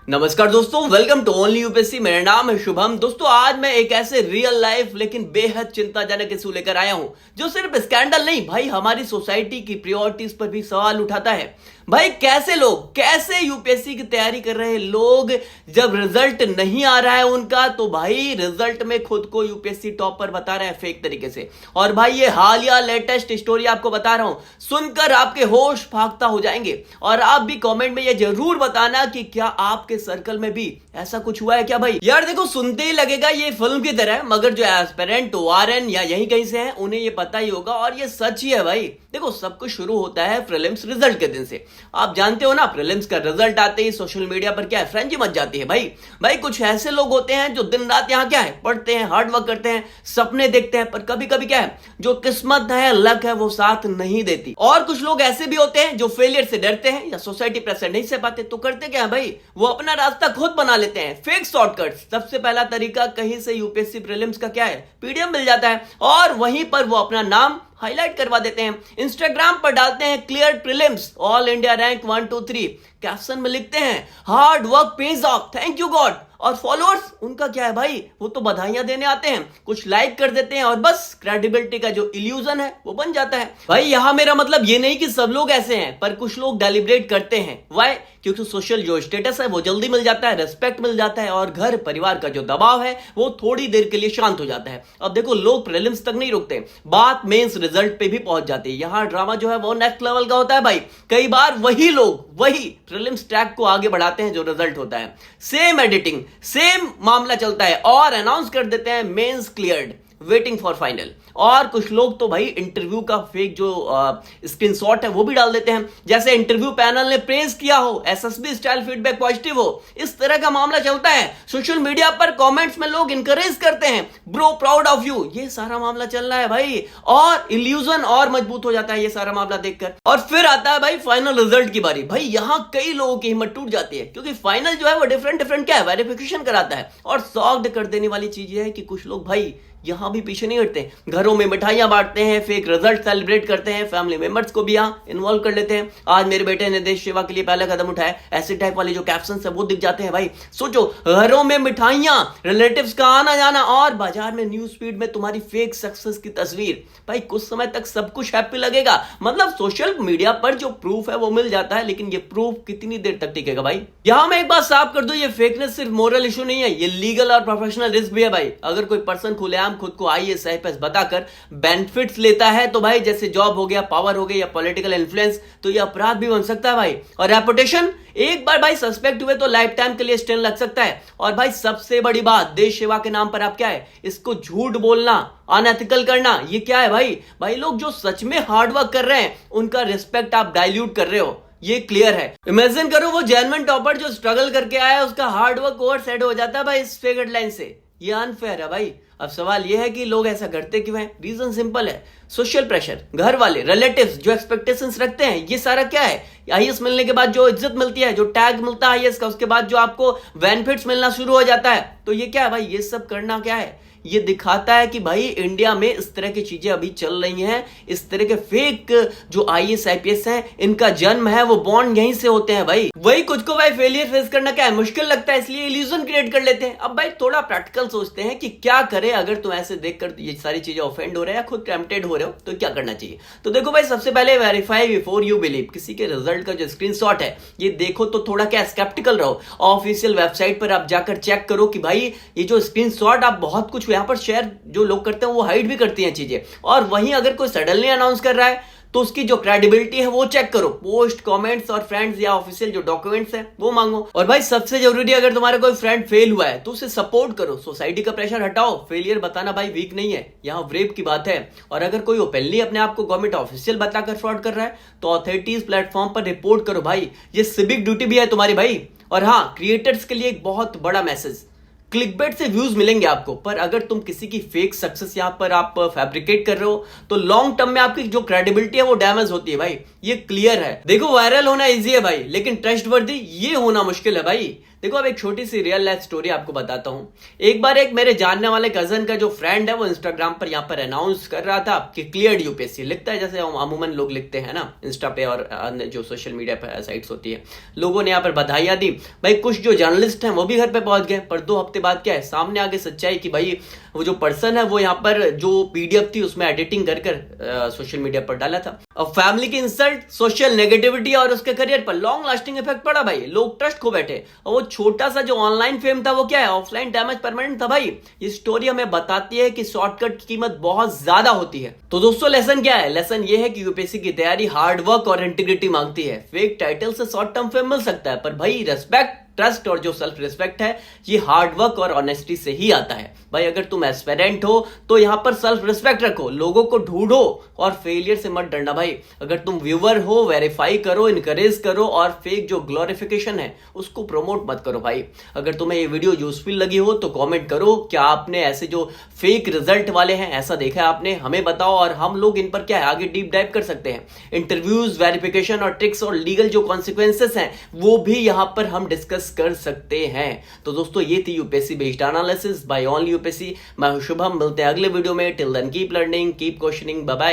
नमस्कार दोस्तों, welcome to only UPSC. मेरा नाम है शुभम। दोस्तों, आज मैं एक ऐसे रियल लाइफ लेकिन बेहद चिंताजनक इशू लेकर आया हूं जो सिर्फ स्कैंडल नहीं भाई, हमारी सोसाइटी की प्रायोरिटीज पर भी सवाल उठाता है। भाई कैसे यूपीएससी की तैयारी कर रहे लोग जब रिजल्ट नहीं आ रहा है उनका, तो भाई रिजल्ट में खुद को यूपीएससी टॉपर बता रहे हैं फेक तरीके से। और भाई ये हालिया लेटेस्ट स्टोरी आपको बता रहा हूं, सुनकर आपके होश फाख्ता हो जाएंगे। और आप भी कमेंट में ये जरूर बताना कि क्या आपके सर्कल में भी ऐसा कुछ हुआ है क्या। भाई यार देखो, सुनते ही लगेगा ये फिल्म की तरह, मगर जो एस्पिरेंट ओआरएन या यही कहीं से हैं उन्हें ये पता ही होगा और ये सच ही है। भाई देखो, सब कुछ शुरू होता है प्रीलिम्स रिजल्ट के दिन से। आप जानते हो ना, प्रीलिम्स का रिजल्ट आते ही सोशल मीडिया पर क्या है, फ्रेंजी मच जाती है। भाई कुछ ऐसे लोग होते हैं जो दिन रात यहाँ क्या है पढ़ते हैं, हार्ड वर्क करते हैं, सपने देखते हैं, पर कभी कभी क्या है, जो किस्मत है, लक है, वो साथ नहीं देती। और कुछ लोग ऐसे भी होते हैं जो फेलियर से डरते हैं या सोसाइटी प्रेशर नहीं से पाते, तो करते क्या है भाई, वो अपना रास्ता खुद बना लेते हैं, फेक शॉर्टकट्स। सबसे पहला तरीका, कहीं से यूपीएससी प्रीलिम्स का क्या है, पीडीएफ मिल जाता है और वहीं पर वो अपना नाम हाईलाइट करवा देते हैं। इंस्टाग्राम पर डालते हैं clear prelims, all India rank 1 2 3, caption में लिखते हैं hard work page of, thank you God. और फॉलोअर्स उनका क्या है भाई, वो तो बधाइयां देने आते हैं, कुछ लाइक कर देते हैं और बस क्रेडिबिलिटी का जो इल्यूजन है वो बन जाता है। भाई यहां मेरा मतलब ये नहीं कि सब लोग ऐसे हैं, पर कुछ लोग डेलिब्रेट करते हैं। वाई? क्योंकि सोशल जो स्टेटस है वो जल्दी मिल जाता है, रेस्पेक्ट मिल जाता है और घर परिवार का जो दबाव है वो थोड़ी देर के लिए शांत हो जाता है। अब देखो, लोग प्रीलिम्स तक नहीं रुकते, बात मेंस रिजल्ट पे भी पहुंच जाती है। यहां ड्रामा जो है वो नेक्स्ट लेवल का होता है। भाई कई बार वही लोग वही प्रीलिम्स ट्रैक को आगे बढ़ाते हैं जो रिजल्ट होता है, सेम एडिटिंग, सेम मामला चलता है और अनाउंस कर देते हैं mains cleared, waiting for final. और कुछ लोग तो भाई इंटरव्यू का फेक जो स्क्रीनशॉट है वो भी डाल देते हैं, जैसे इंटरव्यू पैनल ने प्रेज किया हो, एसएसबी स्टाइल फीडबैक पॉजिटिव हो, इस तरह का मामला चलता है। सोशल मीडिया पर कमेंट्स में लोग इंकरेज करते हैं, ब्रो प्राउड ऑफ यू, ये सारा मामला चल रहा है भाई। और इल्यूजन और मजबूत हो जाता है ये सारा मामला देखकर। और फिर आता है भाई फाइनल रिजल्ट की बारी। भाई यहां कई लोगों की हिम्मत टूट जाती है, क्योंकि फाइनल जो है वो डिफरेंट क्या है, वेरिफिकेशन कराता है। और सॉक्ड कर देने वाली चीज है कि कुछ लोग भाई यहां भी पीछे नहीं हटते, घरों में मिठाइयां बांटते हैं, फेक रिजल्ट सेलिब्रेट करते हैं, फैमिली मेंबर्स को भी यहां इन्वॉल्व कर लेते हैं। आज मेरे बेटे ने देश सेवा के लिए पहला कदम उठाया, ऐसे टाइप वाले जो कैप्शन है वो दिख जाते हैं। भाई सोचो, घरों में मिठाइयां, रिलेटिव्स का आना जाना और बाजार में न्यूज फीड में तुम्हारी फेक सक्सेस की तस्वीर। भाई कुछ समय तक सब कुछ हैप्पी लगेगा, मतलब सोशल मीडिया पर जो प्रूफ है वो मिल जाता है, लेकिन ये प्रूफ कितनी देर तक टिकेगा। भाई यहां मैं एक बात साफ कर दूं, ये फेकनेस सिर्फ मोरल इशू नहीं है, ये लीगल और प्रोफेशनल रिस्क भी है। भाई अगर कोई पर्सन खुलेआम खुद को आईएएस आईपीएस बताकर बेनिफिट्स लेता है, तो भाई जैसे जॉब हो गया, पावर हो गई या पॉलिटिकल इन्फ्लुएंस, तो ये अपराध भी बन सकता है। भाई और रेपुटेशन, एक बार भाई सस्पेक्ट हुए तो लाइफ टाइम के लिए स्टेन लग सकता है। और भाई सबसे बड़ी बात, देश सेवा के नाम पर आप क्या है, इसको झूठ बोलना, अनएथिकल करना, ये क्या है भाई लोग जो सच में हार्डवर्क कर रहे हैं उनका रिस्पेक्ट आप डाइल्यूट कर रहे हो, ये क्लियर है। इमेजिन करो वो जेन्युइन टॉपर जो स्ट्रगल करके आया है, उसका हार्डवर्क ओवरशैड हो जाता है भाई इस फेक हेडलाइन से। ये अनफेयर है भाई। अब सवाल यह है कि लोग ऐसा करते क्यों हैं? रीजन सिंपल है, सोशल प्रेशर, घर वाले, रिलेटिव्स जो एक्सपेक्टेशंस रखते हैं, ये सारा क्या है, आईएएस मिलने के बाद जो इज्जत मिलती है, जो टैग मिलता है आईएएस का, उसके बाद जो आपको बेनिफिट्स मिलना शुरू हो जाता है, तो ये क्या है भाई, ये सब करना क्या है, ये दिखाता है कि भाई इंडिया में इस तरह की चीजें अभी चल रही हैं। इस तरह के फेक जो आईएएस आईपीएस हैं, इनका जन्म है, वो बॉन्ड यहीं से होते हैं। भाई वही कुछ को भाई फेलियर फेस करना क्या है, मुश्किल लगता है, इसलिए इल्यूजन क्रिएट कर लेते हैं। अब भाई थोड़ा प्रैक्टिकल सोचते हैं कि क्या करें अगर तुम ऐसे देखकर ये सारी चीजें ऑफेंड हो रहे हैं या खुद टेम्प्टेड हो रहे हो, तो क्या करना चाहिए। तो देखो भाई, सबसे पहले वेरीफाई बिफोर यू बिलीव। किसी के रिजल्ट का जो स्क्रीनशॉट है ये देखो तो थोड़ा क्या स्केप्टिकल रहो, ऑफिशियल वेबसाइट पर आप जाकर चेक करो कि भाई ये जो स्क्रीनशॉट आप बहुत कुछ यहां पर शेयर जो लोग करते हैं वो हाइड भी करती हैं चीजें। और वहीं अगर कोई सडनली अनाउंस कर रहा है तो उसकी जो क्रेडिबिलिटी है वो चेक करो, पोस्ट, कमेंट्स और फ्रेंड्स या ऑफिशियल जो डॉक्यूमेंट्स है वो मांगो। और भाई सबसे जरूरी, अगर तुम्हारा कोई फ्रेंड फेल हुआ है तो उसे सपोर्ट करो, सोसाइटी का प्रेशर हटाओ। फेलियर बताना भाई वीक नहीं है, यहाँ ब्रेव की बात है। और अगर कोई ओपनली अपने आप को गवर्नमेंट ऑफिशियल बताकर फ्रॉड कर रहा है तो अथॉरिटीज प्लेटफॉर्म पर रिपोर्ट करो भाई, ये सिविक ड्यूटी भी है तुम्हारी भाई। और हाँ, क्रिएटर्स के लिए एक बहुत बड़ा मैसेज, क्लिकबेट से व्यूज मिलेंगे आपको, पर अगर तुम किसी की फेक सक्सेस यहां पर आप फैब्रिकेट कर रहे हो तो लॉन्ग टर्म में आपकी जो क्रेडिबिलिटी है वो डैमेज होती है। भाई ये क्लियर है। देखो, वायरल होना इजी है भाई, लेकिन ट्रस्टवर्दी ये होना मुश्किल है भाई। देखो अब एक छोटी सी रियल लाइफ स्टोरी आपको बताता हूँ। एक बार एक मेरे जानने वाले कजन का जो फ्रेंड है वो इंस्टाग्राम पर यहाँ पर अनाउंस कर रहा था कि क्लियर्ड यूपीएससी लिखता है, जैसे अमूमन लोग लिखते हैं ना इंस्टा पे और अन्य जो सोशल मीडिया पर साइट्स होती है। लोगों ने यहाँ पर बधाइयां दी। भाई कुछ जो जर्नलिस्ट हैं वो भी घर पे पहुंच गए, पर 2 हफ्ते बाद क्या है सामने आगे सच्चाई कि भाई वो जो पर्सन है वो यहाँ पर जो पीडीएफ थी उसमें एडिटिंग कर सोशल मीडिया पर डाला था। अब फैमिली की इंसल्ट, सोशल नेगेटिविटी और उसके करियर पर लॉन्ग लास्टिंग इफेक्ट पड़ा भाई। लोग ट्रस्ट खो बैठे और वो छोटा सा जो ऑनलाइन फेम था वो क्या है ऑफलाइन डैमेज परमानेंट था भाई। ये स्टोरी हमें बताती है कि शॉर्टकट की कीमत बहुत ज्यादा होती है। तो दोस्तों लेसन क्या है? लेसन ये है कि यूपीएससी की तैयारी हार्ड वर्क और इंटीग्रिटी मांगती है। फेक टाइटल से शॉर्ट टर्म फेम मिल सकता है, पर भाई रेस्पेक्ट, ट्रस्ट और जो सेल्फ रिस्पेक्ट है ये हार्ड वर्क और ऑनेस्टी से ही आता है। भाई अगर तुम एस्पिरेंट हो तो यहां पर सेल्फ रिस्पेक्ट रखो, लोगों को ढूंढो और फेलियर से मत डरना भाई। अगर तुम व्यूअर हो वेरीफाई करो, इनकरेज करो और फेक जो ग्लोरिफिकेशन है उसको प्रमोट मत करो भाई। अगर तुम्हें ये वीडियो यूजफुल लगी हो तो कमेंट करो, क्या आपने ऐसे जो फेक रिजल्ट वाले हैं ऐसा देखा है आपने? हमें बताओ और हम लोग इन पर क्या है आगे डीप डाइव कर सकते हैं। इंटरव्यूज, वेरिफिकेशन और ट्रिक्स और लीगल जो कॉन्सिक्वेंसेस हैं वो भी यहां पर हम डिस्कस कर सकते हैं। तो दोस्तों ये थी UPSC based analysis by only UPSC. मैं हूं शुभम, मिलते हैं अगले वीडियो में। Till then keep learning, keep questioning, bye bye.